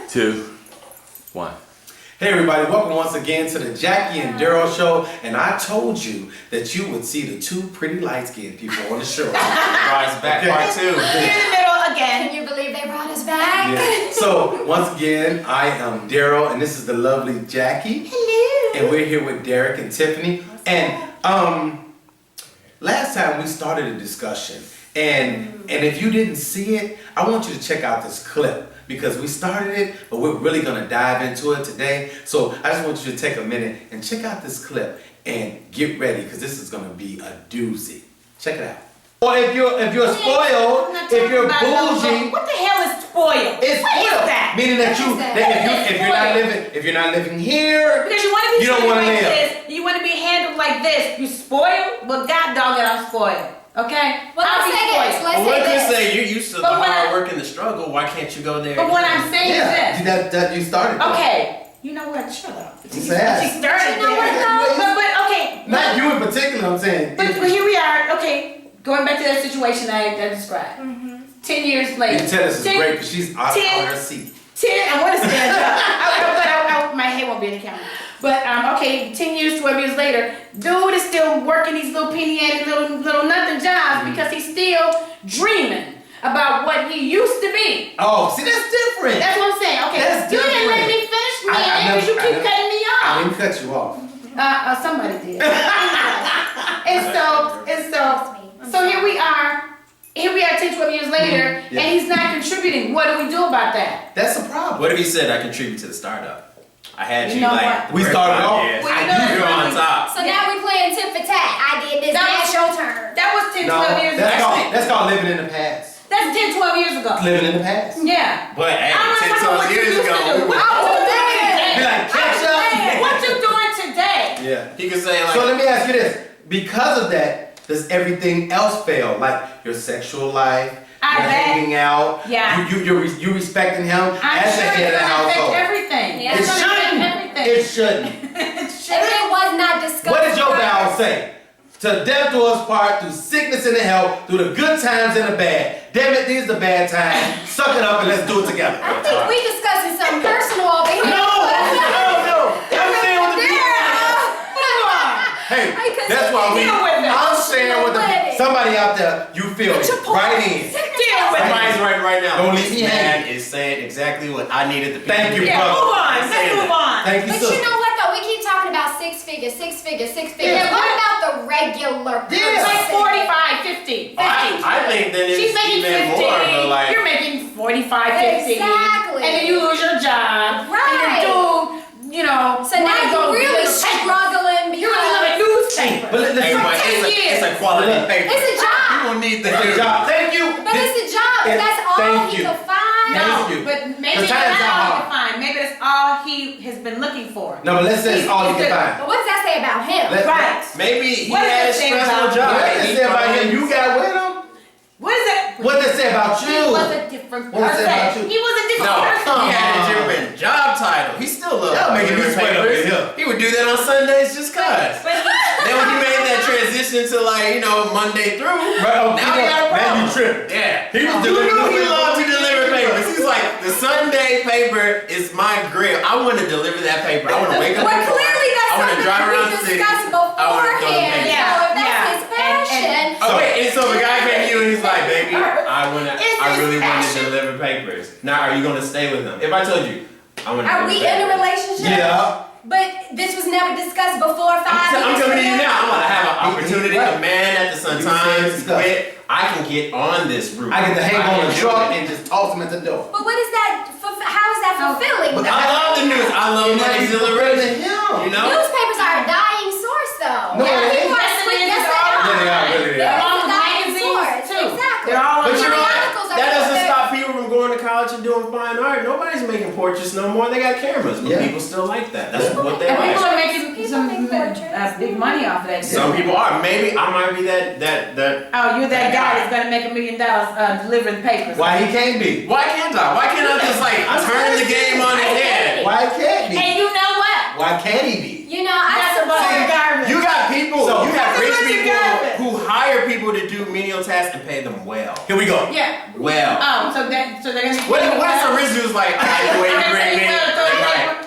Two, one. Hey everybody, welcome once again to the Jackie and Daryl show. And I told you that you would see the two pretty light-skinned people on the show. Rise back, part two. In the middle again. Can you believe they brought us back? Yeah. So once again, I am Daryl, and this is the lovely Jackie. Hello. And we're here with Derek and Tiffany. And last time we started a discussion, and if you didn't see it, I want you to check out this clip. Because we started it, but we're really gonna dive into it today. So I just want you to take a minute and check out this clip and get ready, because this is gonna be a doozy. Check it out. Or if you're spoiled, if you're bougie, what the hell is spoiled? it's What is spoiled. that? Meaning that if you're not living here, Because you want to be you don't treated want to like live. this, you want to be handled like this. You spoiled, but God dog it, I'm spoiled. Okay? Well, I'll be spoiled. let's Well, say could this. say you're used to the But when hard I- work and the struggle. Why can't you go there? But what I'm saying is this. that you started. that. Okay. You know what? Shut up. She Sad. started You know what, there. though? But okay. Not you in particular, I'm saying. But here we are. Okay. Going back to that situation I described. 10 years later. You tell us it's 10 great because she's out of her seat. 10, I want to stand up. My head won't be in the camera. But, okay, 10 years, 12 years later, dude is still working these little penny-ass little nothing jobs because he's still dreaming about what he used to be. Oh, see, that's different. That's what I'm saying. Okay, That's you didn't let different. me finish I because you never- keep cutting me I off. didn't cut you off. Somebody did. So here we are. Here we are 10, 12 years later, Yeah. and he's not contributing. What do we do about that? That's the problem. What if he said I contribute to the startup? I had You you, know like what? the We first started off. podcast. Well, you know You're what's on funny? top. So now we playing tit for tat. I did this, That now was- it's your turn. That was 10, 12 years ago. that's called living in the past. That's 10, 12 years ago. Living in the past. Yeah. But hey, I'm not 10, talking about 12 what you years used to ago, do. we What were- you doing Be today? like, catch up. What you doing today? Yeah. he could say like, So let me ask you this. Because of that, does everything else fail? Like your sexual life, I your bet. hanging out, Yeah. you respecting him I'm as the sure head of it's the gonna affect household. everything. Yeah. It It's gonna affect shouldn't. everything. It shouldn't. If it was not discussed. What does your prior- vow say? To death do us part, through sickness and the health, through the good times and the bad. Damn it, these are the bad times. Suck it up and let's do it together. I think we discussing something personal over here. No. I'm saying what the people. Hey, that's why deal with it. I'm saying what the somebody out there, you feel Get it. your point. Right in. Deal with it. everybody's right now. Don't leave me This man hanging. is saying exactly what I needed to be. Thank you, Yeah, brother. move on. Let's move on. Thank you, But sister. you know what though? We keep talking about six figures. Yeah. What about the regular Yeah. It's like person? 45, 50. I think then She's it's making even 50. more, but like, You're making 45, 50. Exactly. And then you lose your job. Right. And your dude, you know. So now you're really struggling You're because in a newspaper. But listen, hey, but 10 years. it's a quality Look. paper. it's a job. People need the Good job. Thank you. But it's a job. If that's all Thank he you. could find. Thank you. But maybe The it's times not are all he hard. can find. Maybe that's all he has been looking for. No, but let's say it's all you can find. But what does that say about him? Right. Maybe he What does had a it say stressful about job. you? What does it say about him? You got with him? What is it? What does it say about He you? was a different What does it say about person. you? He was a different No, person. he had a different job title. He still loved Y'all making me delivering sweat up in papers. here. He would do that on Sundays just cause. But he, Then when he made that transition to like, Monday through, Right, now he got a man, problem. you tripping. Yeah. He was You delivering knew he papers. loved to deliver papers. He's like, the Sunday paper is my grill. I want to deliver that paper. I want to wake up Well, in the morning. clearly that's I want to something drive that around we the city. discussed I want to throw the beforehand. papers. Yeah. So if that's his And- passion. Oh wait, and so the guy came to you and he's like, baby, It's I his really want to passion. deliver papers. Now, are you going to stay with him? If I told you, I want to Are we in a relationship? Yeah. But this was never discussed before 5 I'm years coming to you ago? now. I'm going to have an opportunity. Right. A man at the Sun You Times said stuff. quit. I can get on this route. I get to hang I on can the do truck it. and just toss him at the door. But what is that? How is that fulfilling? But I love the news. I love You're the not even exhilaration. comparing to him. You know? Newspapers are a dying source, though. No, Yeah, they people ain't. are sweet. Yes, they are. Yeah, they are, really they They're are. All a dying magazines, source. too. Exactly. They're all But you know what? Periodicals are That doesn't good. stop people from going to college and doing fine art, nobody's making portraits no more. They got cameras, but people still like that. That's what they And like. people are making People some make portraits. big money off of that. too. Some people are. Maybe I might be that. Oh, you're that guy that's gonna make $1 million delivering papers. Why he can't be? Why can't I? Why can't I just like turn the game on its head? Why can't be? And you know what? Why can't he be? You know, I That's a bunch of support. garbage. You got people. So- You have That's a rich bunch of people garbage. who hire people to do menial tasks and pay them well. Here we go. Yeah. Well. Oh, so they're gonna. What if some rich dude's like, I like the way you bring me?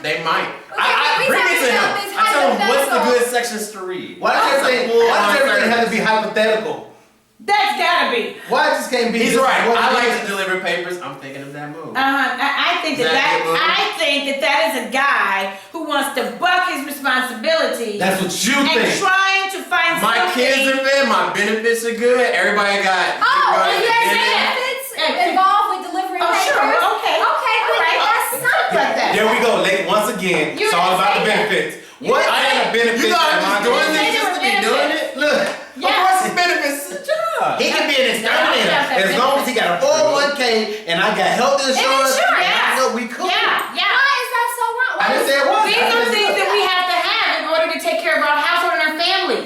They might. I we bring it to talking him. about this I tell him what's the hypothetical. good sections to read. Why does everything have to be hypothetical? That's gotta be. Why it just can't be? He's just right. what I it like is? to deliver papers. I'm thinking of that move. I think that Exactly. I think that is a guy who wants to buck his responsibility That's what you and think. trying to find My something. kids are fed. My benefits are good. Everybody got. Oh, everybody and there's in it. benefits involved with delivering Oh, papers. sure, okay. Okay, All right. that's something. Like that. There we go. Once again, You it's all didn't about the say that. benefits. You What didn't kind say of that. benefits You thought am I I was doing doing? this just to be doing it? Look, Of course, the benefits is a job. he can be an exterminator Yeah. as long as he got a 401k and I got health insurance. insurance. and I know we cool. Yeah. Why is that so wrong? I didn't say it was. These are things that we have to have in order to take care of our household and our family.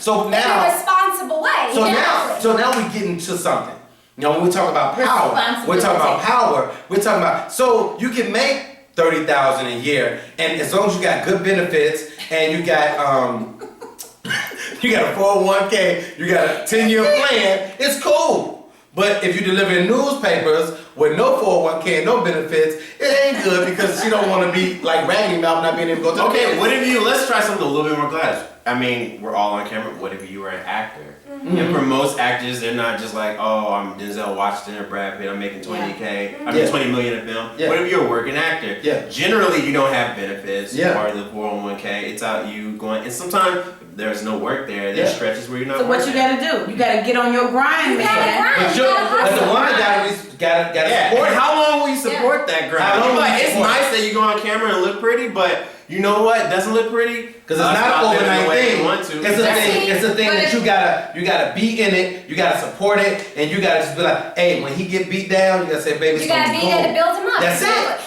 So In a now. responsible way. So now we get into something. You know, when we talk about power, we're talking about power. We're talking about so you can make $30,000 a year, and as long as you got good benefits and you got you got a 401k, you got a 10-year plan, it's cool. But if you deliver in newspapers with no 401k and no benefits, it ain't good because you don't want to be like Raggedy Mouth not being able to go to the Okay, dentist. what if you, let's try something a little bit more class. I mean, we're all on camera. What if you were an actor? And for most actors, they're not just like, oh, I'm Denzel Washington or Brad Pitt, I'm making 20K, I mean Yeah. 20 million a film. Yeah. What if you're a working actor? Yeah. Generally, you don't have benefits Yeah. or the 401k. It's out you going, and sometimes there's no work there. There's Yeah. stretches where you're not So what you working. gotta do? You gotta get on your grind, You gotta man. grind. But the woman got Yeah, support or how long will you support that grind? How long will Like, you it's support? nice that you go on camera and look pretty, but you know what doesn't look pretty? Because it's not an overnight thing. Want to. It's a thing. It's a thing But that you gotta be in it. You gotta support it, and you gotta just be like, hey, when he get beat down, you gotta say, baby, it's You gonna gotta be be cool. there to build him up. That's it. Exactly.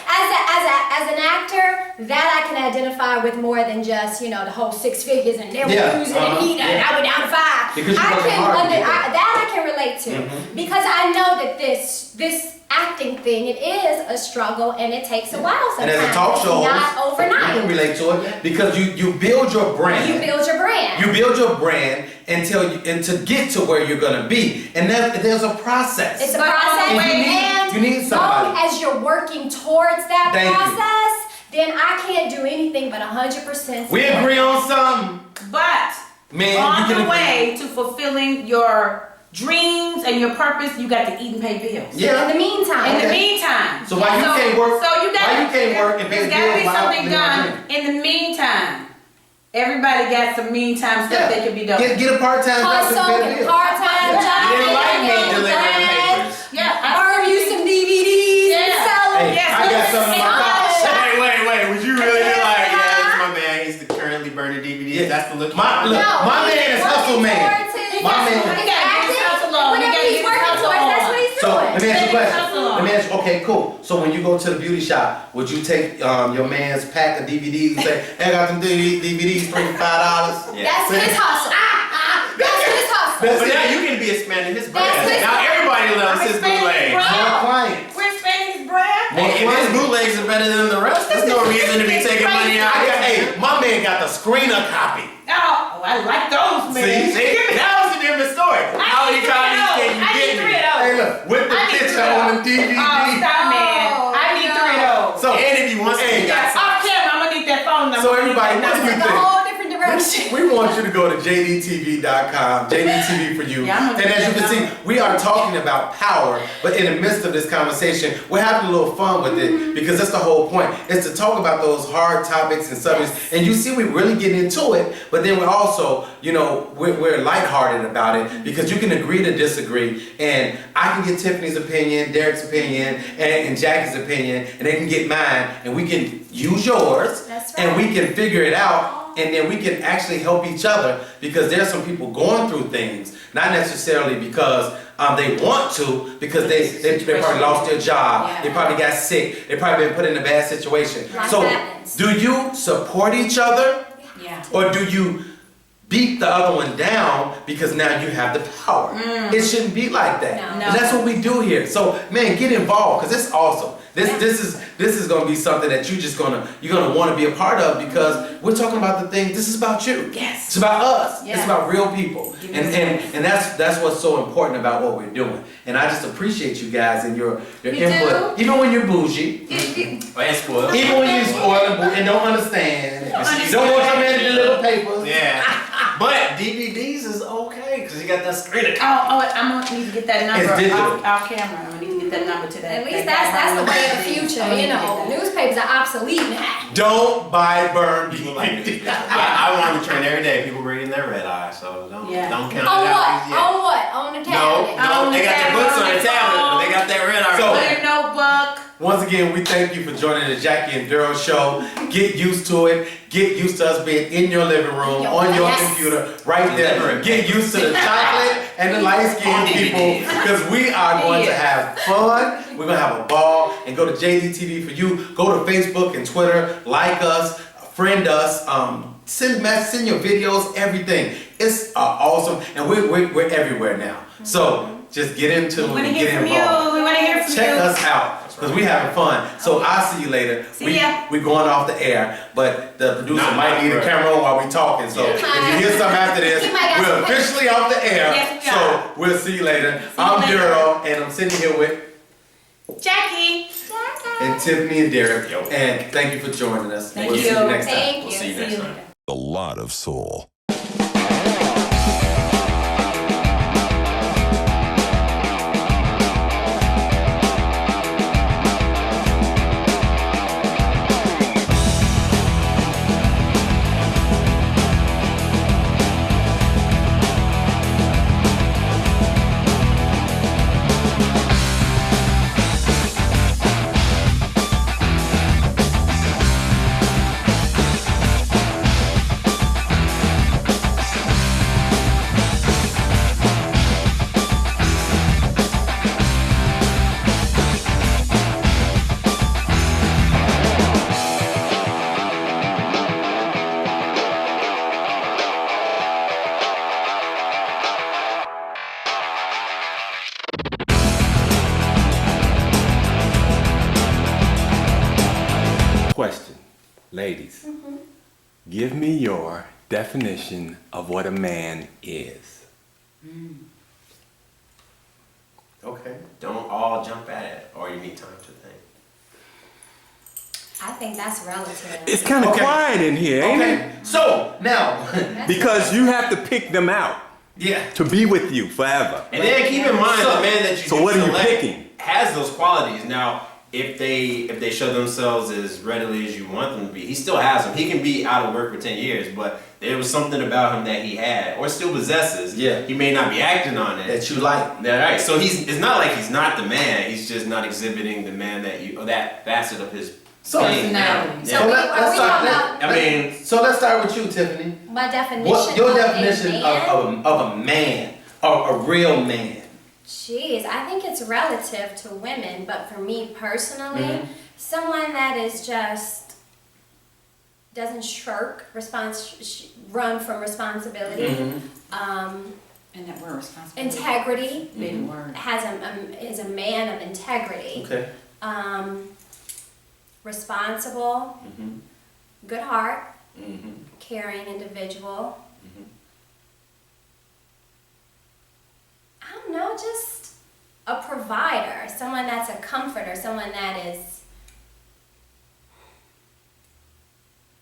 As an actor, that I can identify with more than just, the whole 6 figures and they were Yeah, losing and he yeah. I went down to 5. Because you I working can hard to get there. that I can relate to. Mhm. Because I know that this acting thing, it is a struggle and it takes a while And sometimes. as a talk It's show not host, you overnight. can relate to it because you build your brand. You build your brand. You build your brand and to get to where you're gonna be, and there's a process. It's a But process, and you need somebody. long as you're working towards that Thank you. process, then I can't do anything but 100%. We agree on something, But man. on you can the agree. way to fulfilling your dreams and your purpose, you got to eat and pay bills. Yeah. In the meantime. In the Okay. meantime. So why you can't work? So you got Why you can't work and pay there's gotta be bills while something living my done in the meantime. Everybody got some meantime stuff that can be done. Get a part-time job to Hustle, pay get a bills. part-time job. You didn't like me get delivering a papers. Yeah, Borrow you some DVDs and Yeah. sell them. Hey, Yes, I got some in my car. Wait. Would you really be like, yeah, this is my man. He's currently burning DVDs. Yeah. That's the look. My man is hustle man. My man- He gotta get his hustle on. He Whatever gotta he's get his working hustle towards, that's on. what he's So doing. let me ask you a question. Hustle. Let me ask you. Okay, cool. So when you go to the beauty shop, would you take your man's pack of DVDs and say, "Hey, I got some DVDs, $25"? Yeah. That's his hustle. That's his hustle. That's But it. now you can be expanding his That's brand. his Now brand. everybody loves I'm his expanding bootleg. his brand. More clients. We're expanding his brand. If his bootlegs are better than the rest, there's no reason to be taking money out. Hey, my man got the screener copy. Oh, I like those, man. See, that was a different story. How many copies can you I need get 3 me? of those. Hey, look, with the I need picture 3 of on the those. DVD. Oh, stop, man. Oh, I need no. 3 of those. So, And if you want some, Hey, you Yeah, got some. off camera, I'm gonna need that phone number. So everybody, what do you That's a think? whole different direction. We want you to go to jdtv.com, JDTV for you. Yeah, I'm And gonna as you do can see, that. we are talking about power, but in the midst of this conversation, we're having a little fun with it because that's the whole point, is to talk about those hard topics and subjects. And you see, we really get into it, but then we're also, we're lighthearted about it because you can agree to disagree. And I can get Tiffany's opinion, Derek's opinion, and Jackie's opinion, and they can get mine, and we can use yours, That's and right. we can figure it out. And then we can actually help each other because there's some people going through things, not necessarily because They want to because they probably lost their job. Yeah. They probably got sick. They probably been put in a bad situation. Life So happens. do you support each other? Yeah. Or do you beat the other one down because now you have the power? It shouldn't be like that. No. And that's what we do here. So man, get involved because it's awesome. This is gonna be something that you're gonna want to be a part of because we're talking about the thing. This is about you. Yes. It's about us. Yeah. It's about real people. Give me And that's what's so important about what we're doing. And I just appreciate you guys and your You input. do? Even when you're bougie. And spoiled. Even when you're spoiled and don't understand. You don't want your man to deliver papers. Yeah. But DVDs is okay because you got that screen. Oh, I'm gonna need to get that number It's digital. off camera. I'm gonna need to get that number to that. At least that that's the guy. way of the future, you know. Newspapers are obsolete now. Don't buy burn People like newspapers. I went on the train every day. People reading their red eye, so don't count On it what? out yet. On what? On the tablet? No, they got their books on the tablet, but they got that red eye. So- Put a notebook. Once again, we thank you for joining the Jackie and Daryl show. Get used to it. Get used to us being in your living room, on your Yes. computer, right there. Get used to the chocolate and the light-skinned people because we are going to have fun. We're going to have a ball and go to JDTV for you. Go to Facebook and Twitter. Like us. Friend us. Send your videos, everything. It's awesome. And we're everywhere now. So just get into it We wanna and hear get from involved. you. We wanna hear from Check you. us out because we having fun. So I'll see you later. See ya. We going off the air, but the producer Not might need a right. camera on while we talking. So Yeah. if you hear something after this, He might got we're some officially off the air. Yes, we So are. we'll see you later. you I'm later. Daryl, and I'm sitting here with Jackie. and Tiffany and Derek. Yo. And thank you for joining us. Thank we'll see you. you next time. Thank We'll you. see you next time. later. A lot of soul. Question, ladies, give me your definition of what a man is. Okay. Don't all jump at it, or you need time to think. I think that's relative. It's kind of Okay. quiet in here, ain't Okay. So now, it? Because you have to pick them out yeah. to be with you forever. And then keep in mind So- the man that you so do what are you select picking? has those qualities. Now, if they show themselves as readily as you want them to be, he still has them. He can be out of work for 10 years, but there was something about him that he had or still possesses. Yeah. He may not be acting on it. That you like. Yeah, right. So it's not like he's not the man. He's just not exhibiting the man that you or that facet of his So, being now. Personality. Yeah. So we- let's are we start. talking about I mean, So let's start with you, Tiffany. my definition What your of definition a man? of a man, a real man? Jeez, I think it's relative to women, but for me personally, someone that is just doesn't shirk run from responsibility, And that we're responsible. integrity, Big word. is a man of integrity, Okay. responsible, good heart, Mm-hmm. caring individual. I don't know, just a provider, someone that's a comforter, someone that is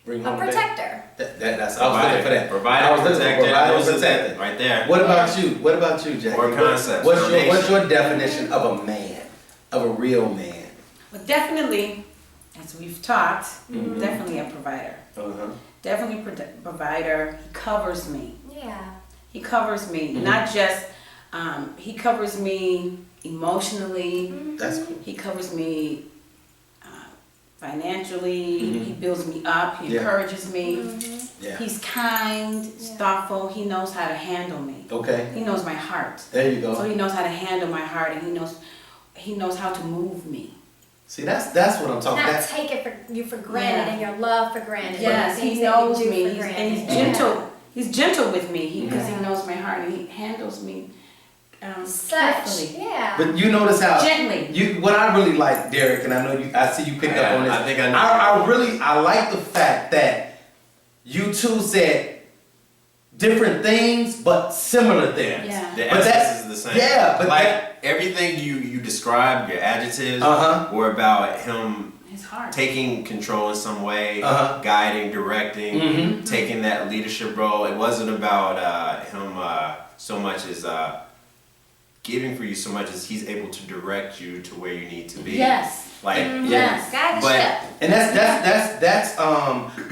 Bring a home the bacon. protector. That's I was looking for that. Provider, I was looking for protector, provider, those are protector. right there. What about you? What about you, Jackie? Core concepts, What's your definition of a man, of a real man? Well, definitely, as we've talked, definitely a provider. Uh-huh. Definitely provider. He covers me. Yeah. He covers me. Not just, he covers me emotionally. That's cool. He covers me financially. He builds me up. He Yeah. encourages me. Yeah. He's kind, he's thoughtful. He knows how to handle me. Okay. He knows my heart. There you go. So he knows how to handle my heart, and he knows how to move me. See, that's what I'm talking Not about. take it for granted Yeah. and your love for granted. Yes, Things he that you knows do me, for and granted. he's gentle. He's gentle with me because Yeah. he knows my heart, and he handles me Such, carefully, yeah. But you notice how gently. what I really like, Derek, and I know I see you picked up on this. I think I know. I like the fact that you two said different things but similar things. Yeah. The But emphasis is the same. Yeah, but like that- everything you described, your adjectives Uh-huh. were about him His heart. taking control in some way, Uh-huh. guiding, directing, Mhm. taking that leadership role. It wasn't about him so much as giving for you so much as he's able to direct you to where you need to be. Yes. Like Yes. Guide the But- ship. And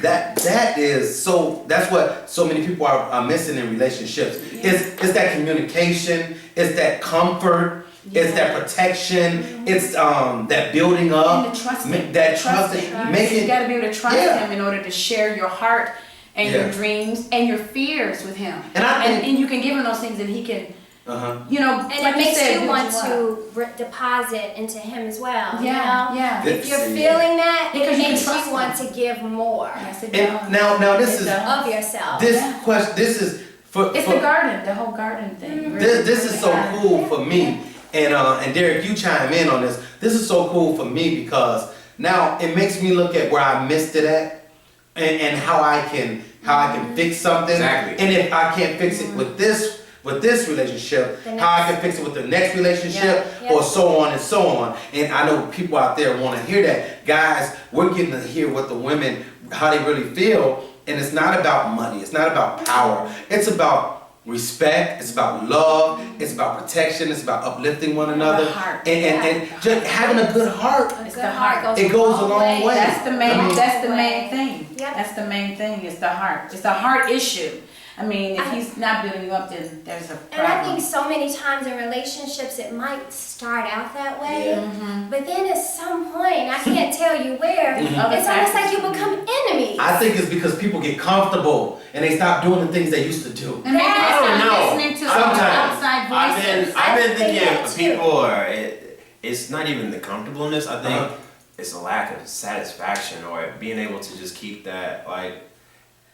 that is so that's what so many people are missing in relationships. Yeah. It's that communication, it's that comfort, it's that protection, it's that building up, And the trusting. that trusting, You making got to be able to trust Yeah. him in order to share your heart and Yeah. your dreams and your fears with him. And I think- and you can give him those things, and he can, uh-huh. like And it makes said, you build want up. to deposit into him as well. Yeah, You know? yeah. If you're Yeah. feeling that, Because it you can makes trust you want to give more Yes, it And does. now this It is does. of yourself. this Yeah. question. This is for It's for, the garden, the whole garden thing. Mhm. This is so cool for me, and Derek, you chime in on this. This is so cool for me because now it makes me look at where I missed it at, and how I can fix something. Exactly. And if I can't fix it with this relationship, The how I next. can fix it with the next relationship, Yeah. or so on and so on. And I know people out there want to hear that. Guys, we're getting to hear what the women, how they really feel, and it's not about money. It's not about power. It's about respect, it's about love, it's about protection, it's about uplifting one another, The heart. and just having a good heart. A It's good the heart heart. It goes a long way. That's the main. I mean- That's the main thing. Yep. That's the main thing. It's the heart. It's a heart issue. I mean, if I- he's not building you up, then there's a problem. And I think so many times in relationships it might start out that way, Yeah. but then at some point, I can't tell you where, Other it's almost like factors. you become enemies. I think it's because people get comfortable and they stop doing the things they used to do. And maybe I that's don't not know. listening to Sometimes. outside voices. I've been I think thinking that too. people are it's not even the comfortableness. I think Uh-huh. it's a lack of satisfaction or being able to just keep that like.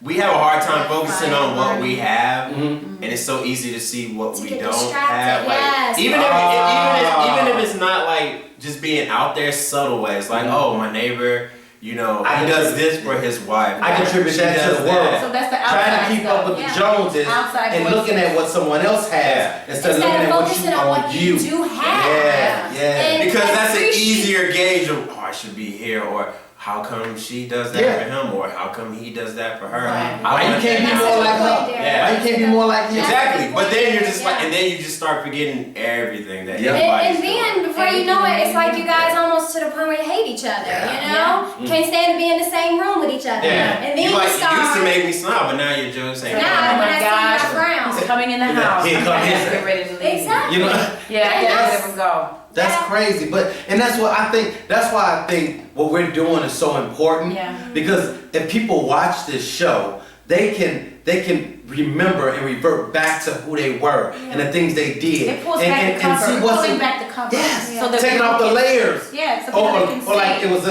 We have a hard time focusing on what we have, Mhm. and it's so easy to see what To we get don't distracted, have. Like, yes. even if Ah. even if it's not like just being out there subtle ways, like Mhm. oh my neighbor, you know, I he does contribute- this for his wife. I contribute She that to does the that. world. So that's the outside Trying to keep stuff. up with Yeah. the Joneses Outside and voices. looking at what someone else has Yeah. instead of looking Instead at of what focusing you on on what you. you do have. Yeah, yeah. And- Because that's an appreciate- easier gauge of oh I should be here or how come she does that Yeah. for him or how come he does that for her. Right. I Why you wanna- can't be That's more such a like good her? point there. Yeah. Why you can't be more like him? Exactly, but then you're just Yeah. like, and then you just start forgetting everything that Yeah. everybody's And then doing. before you know it, it's like you guys almost to the point where you hate each other, you know? Can't stand to be in the same room with each other. Yeah, And then you you like start. you used to make me smile, but now your jokes ain't. Now, Nah, oh when my I see gosh, you around. he's coming in the Yeah, house. here I'm come gonna his- get ready to leave. Exactly. You know, Yeah, I And gotta that's- let him go. that's Yeah. crazy. And that's what I think. That's why I think what we're doing is so important. Yeah. Because if people watch this show, they can remember and revert back to who they were and the things they did. It pulls and, back and, the cover. and see We're what's pulling in- back the cover. Yes. So that Taking we off the can- layers. Yeah, so Or, people can or like see. it was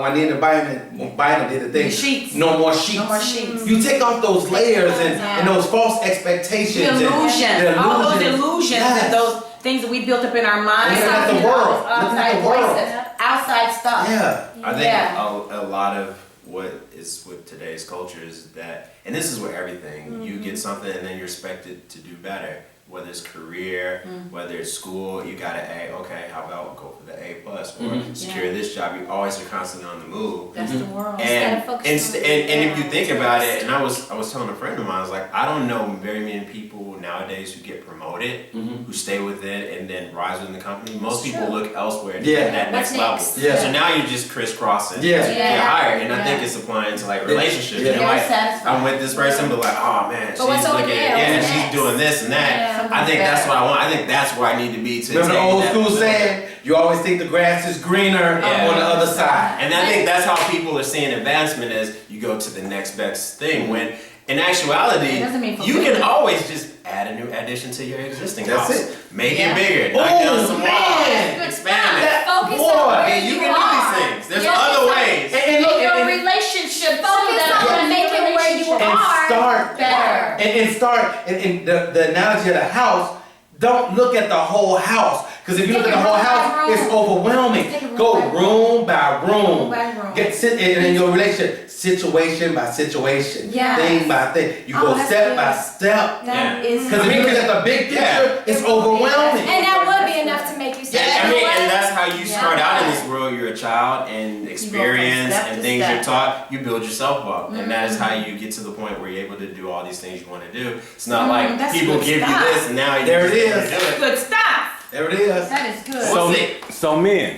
Juanita Bynum did the thing. The sheets. No more sheets. No more sheets. You take off those layers and those false expectations. The and illusion. All those illusions. illusions Yes. and those things that we built up in our minds. Looking at the and all world. those Looking at Outside the world. voices. Outside stuff. Yeah. I think Yeah. a lot of what is with today's culture is that, and this is where everything, you get something and then you're expected to do better. Whether it's career, whether it's school, you got an A. Okay, how about go for the A plus or secure this job? You always are constantly on the move. That's the world. And, Instead of focusing on and if you the think yeah, about it, and I was telling a friend of mine, I was like, I don't know very many people nowadays who get promoted, who stay with it and then rise within the company. Most people true. look elsewhere to Yeah. get that What's next level. next? Yeah. So now you're just crisscrossing. Yeah. to get hired, and I think Yeah. it's applying to like relationships. Yeah. You're Very like, satisfying. I'm with this person, but like, oh man, she's what's over looking, there? yeah, What's she's next? doing this and that. Yeah. I think that's what I want. I think that's where I need to be to Remember the attain old that school fulfillment. saying, You always think the grass is greener Yeah. on the other side. And I think that's how people are seeing advancement is you go to the next best thing. When in actuality, It doesn't mean you can fulfillment. always just add a new addition to your existing That's house. it. Make Yeah. it bigger. Knock down some man. walls. Expand it. Focus Boy, on where And you can do these things. There's other ways. And look, Your and relationship. Focus on making where you are start better. and start and the analogy of the house. Don't look at the whole house, because if you look at the whole house, it's overwhelming. Take it Go room by room by room. Room by room. Get sit in your relationship, situation by situation, Yes. thing by thing. You Oh, go that's step good. by step. That is. Because if you look at the big picture, Yeah. it's overwhelming. And that would be enough to make you say, Yeah, I you know mean, what? and that's how you start Yeah. out in this world. You're a child, and experience step and to things step. you're taught, you build yourself up, and that is how you get to the point where you're able to do all these things you want to do. It's not like that's people good give you stuff. this, and now you There it just is. do it. Good stuff. There it is. That is good. So- What's it? So men,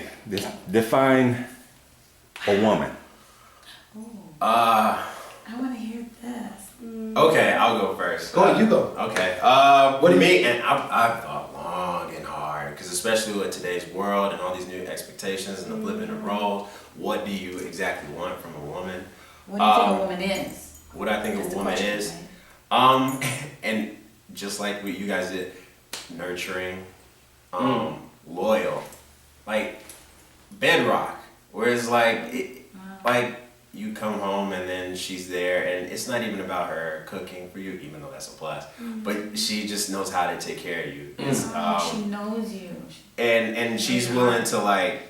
define a woman. Uh, I want to hear this. okay, I'll go first. Go ahead, you go. Okay. What do you me? And I've thought long and hard because especially with today's world and all these new expectations and the flipping of roles, what do you exactly want from a woman? What do you think a woman is? What I think That's a the woman question, is, right? and just like what you guys did, nurturing, loyal, like bedrock. Whereas like you come home and then she's there, and it's not even about her cooking for you, even though that's a plus. But she just knows how to take care of you. It's, She knows you. and she's willing to like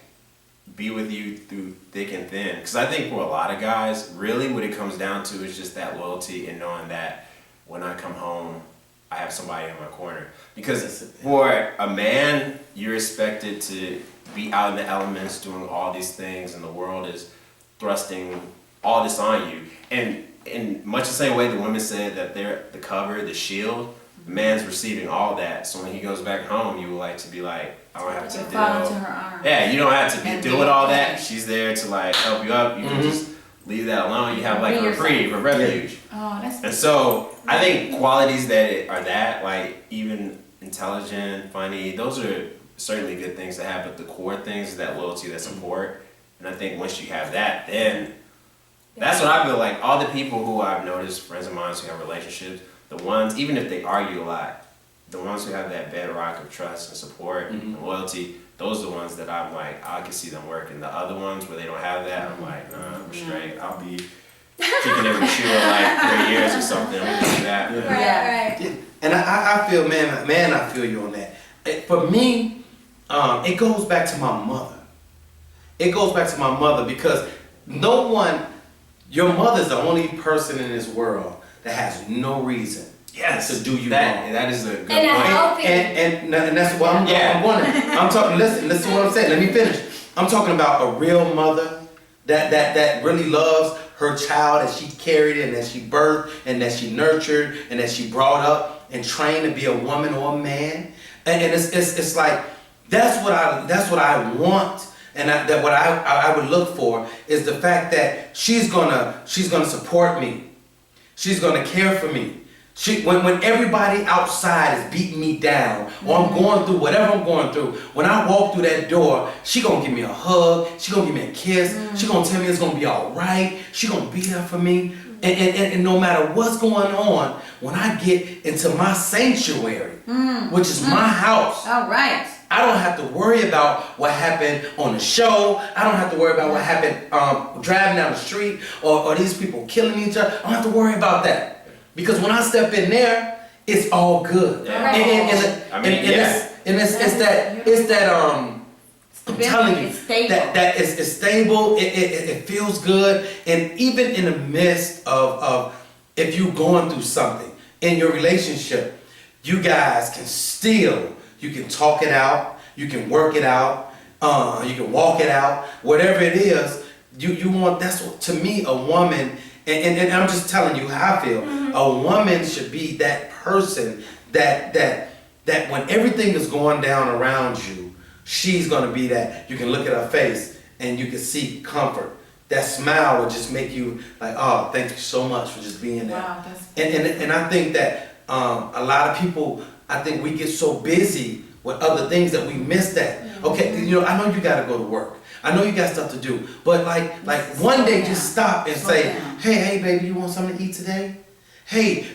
be with you through thick and thin. Because I think for a lot of guys, really what it comes down to is just that loyalty and knowing that when I come home, I have somebody in my corner. Because for a man, you're expected to be out in the elements doing all these things, and the world is thrusting all this on you. And in much the same way the women said that they're the cover, the shield, the man's receiving all that. So when he goes back home, you would like to be like, I don't have to To fall into deal. her arms. Yeah, you don't have to And deal be with all okay. that. She's there to like help you up. You can just leave that alone. You have like Be a reprieve, a refuge. Oh, that's. And so I think qualities that are that, like even intelligent, funny, those are certainly good things to have, but the core things is that loyalty, that support. And I think once you have that, then that's what I feel like. All the people who I've noticed, friends of mine who have relationships, the ones, even if they argue a lot, the ones who have that bedrock of trust and support and loyalty, those are the ones that I'm like, I can see them working. The other ones where they don't have that, I'm like, nah, we're straight. I'll be kicking every shoe in like 3 years or something. We can do that. Right, Yeah. right. Yeah. And I feel, man, I feel you on that. For me, it goes back to my mother. It goes back to my mother because no one, your mother's the only person in this world that has no reason Yes, to do you that, wrong. That is a good And a point. healthy. And that's what I'm Yeah. going. I'm talking. Listen to what I'm saying. Let me finish. I'm talking about a real mother that really loves her child, that she carried and that she birthed and that she nurtured and that she brought up and trained to be a woman or a man. And it's like that's what I want. And that what I would look for is the fact that she's gonna support me. She's gonna care for me. When everybody outside is beating me down, or I'm going through whatever I'm going through, when I walk through that door, she gonna give me a hug, she gonna give me a kiss, she gonna tell me it's gonna be all right, she gonna be there for me. And no matter what's going on, when I get into my sanctuary, which is my house, All right. I don't have to worry about what happened on the show. I don't have to worry about what happened driving down the street or these people killing each other. I don't have to worry about that. Because when I step in there, it's all good. Yeah. It's that I'm telling you, It's stable. that it's stable, it feels good, and even in the midst of if you're going through something in your relationship, you guys can still, you can talk it out, you can work it out, you can walk it out, whatever it is, you want, that's what, to me, a woman, and I'm just telling you how I feel, a woman should be that person that when everything is going down around you, she's gonna be that. You can look at her face and you can see comfort. That smile will just make you like, oh, thank you so much for just being there. Wow, that's And I think that a lot of people, I think we get so busy with other things that we miss that. Okay, you know, I know you gotta go to work. I know you got stuff to do. But like one day just stop and say, hey baby, you want something to eat today? Hey,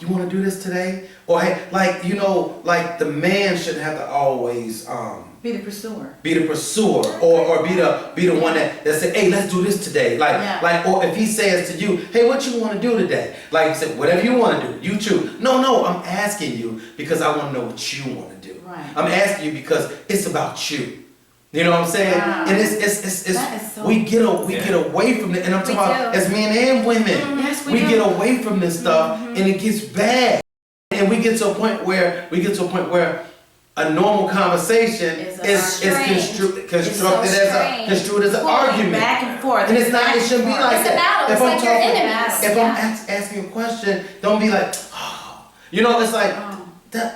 you wanna do this today? Or hey, like, you know, like the man shouldn't have to always be the pursuer. Or be the one that say, hey, let's do this today. Like, or if he says to you, hey, what you want to do today? Like you said, whatever you want to do, you choose. No, I'm asking you because I want to know what you want to do. Right. I'm asking you because it's about you. You know what I'm saying? Wow. And it's so we get away from it. And I'm talking about as men and women. Yes, we get away from this stuff and it gets bad. And we get to a point where a normal conversation is construed as an argument. Back and forth. And it's not, it shouldn't be like It's a battle. It's like your enemies. If I'm asking a question, don't be like, oh. You know, it's like,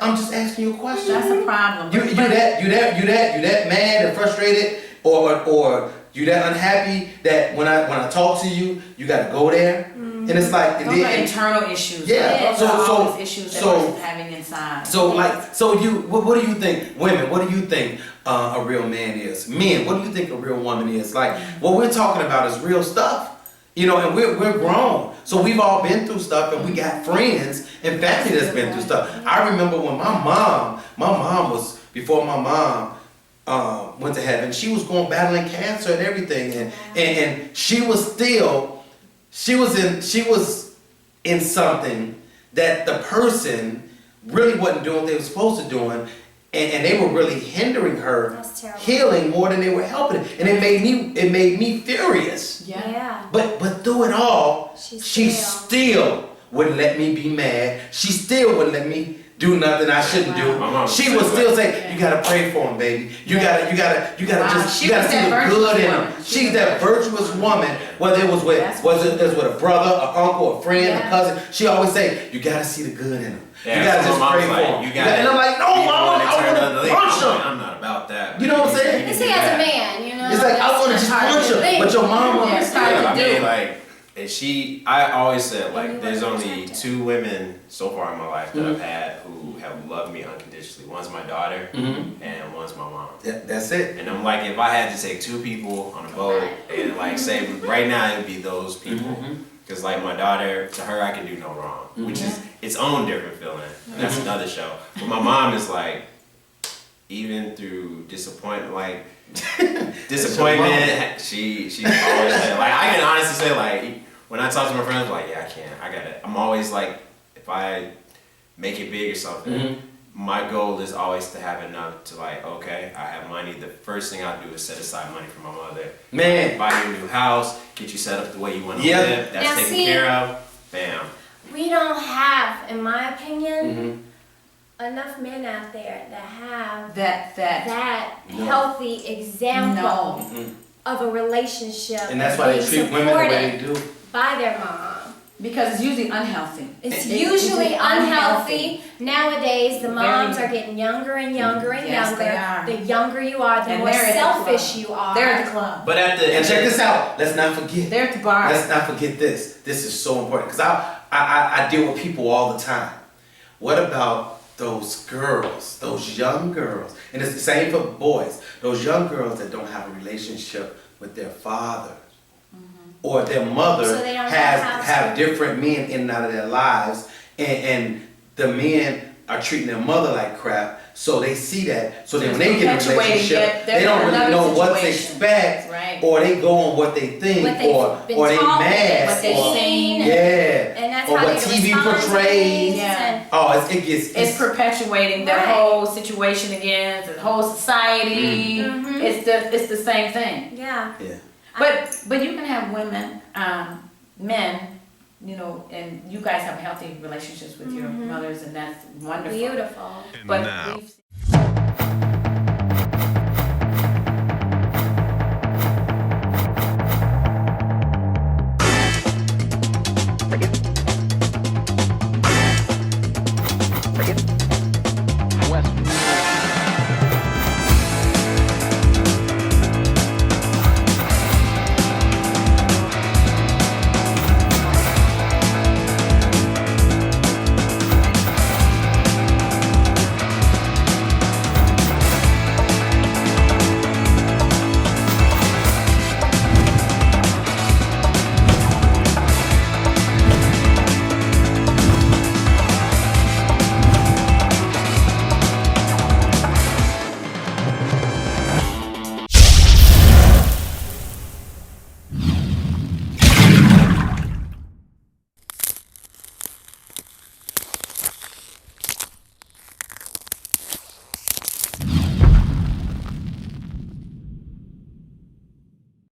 I'm just asking you a question. That's a problem. You that mad and frustrated or you that unhappy that when I talk to you, you gotta go there. And it's like those are internal issues. Yeah. Those are always issues that person's having inside. What do you think, women? What do you think a real man is? Men, what do you think a real woman is? Like what we're talking about is real stuff, you know. And we're grown, so we've all been through stuff, and we got friends and family that's been through stuff. I remember when my mom was before my mom went to heaven. She was battling cancer and everything, and she was in something that the person really wasn't doing what they were supposed to doing, and they were really hindering her healing more than they were helping. And it made me furious. Yeah. But through it all, she still wouldn't let me be mad. She still wouldn't let me do nothing I shouldn't do. She would still say, "You gotta pray for him, baby. You gotta see the good in him." She's that virtuous woman. Whether it was with a brother, an uncle, a friend, a cousin, she always say, "You gotta see the good in him. You gotta just pray for him." And I'm like, "No, I want to punch him." I'm not about that. You know what I'm saying? You see, as a man, you know. It's like I want to just punch him, but your mama started to do. I always said, like, there's only 2 women so far in my life that I've had who have loved me unconditionally. One's my daughter, and one's my mom. That's it. And I'm like, if I had to take 2 people on a boat and like say right now, it would be those people. Because like my daughter, to her I can do no wrong, which is its own different feeling. That's another show. But my mom is like, even through disappointment, she's always said, like, I can honestly say, like, when I talk to my friends, I'm like, yeah, I got it. I'm always like, if I make it big or something, my goal is always to have enough to like, okay, I have money. The first thing I do is set aside money for my mother. Man. Buy you a new house, get you set up the way you want to live. That's now, taken care of. Bam. We don't have, in my opinion, enough men out there that have that healthy example of a relationship. And that's why they treat women the way they do. By their mom. Because it's usually unhealthy. It's usually unhealthy. Nowadays, the moms are getting younger and younger and Yes, younger. they are. The younger you are, the And more they're at the selfish club. you are. They're at the club. But And check this out. Let's not forget. They're at the bar. Let's not forget this. This is so important because I deal with people all the time. What about those girls, those young girls, and it's the same for boys, those young girls that don't have a relationship with their father or their mother, So they don't have different men in and out of their lives, and the men are treating their mother like crap, so they see that, so then when they get in a relationship, they don't really know what to expect, Right. or they go on what they think, What they've or been they taught, mad, what they've or seen, yeah, and that's or how what they TV respond to portrays. things, Yeah. and Oh, it gets It's perpetuating the Right. whole situation again, the whole society. Mhm. It's the same thing. yeah. But you can have women, men, you know, and you guys have healthy relationships with your mothers, and that's wonderful. Beautiful. But Now. we've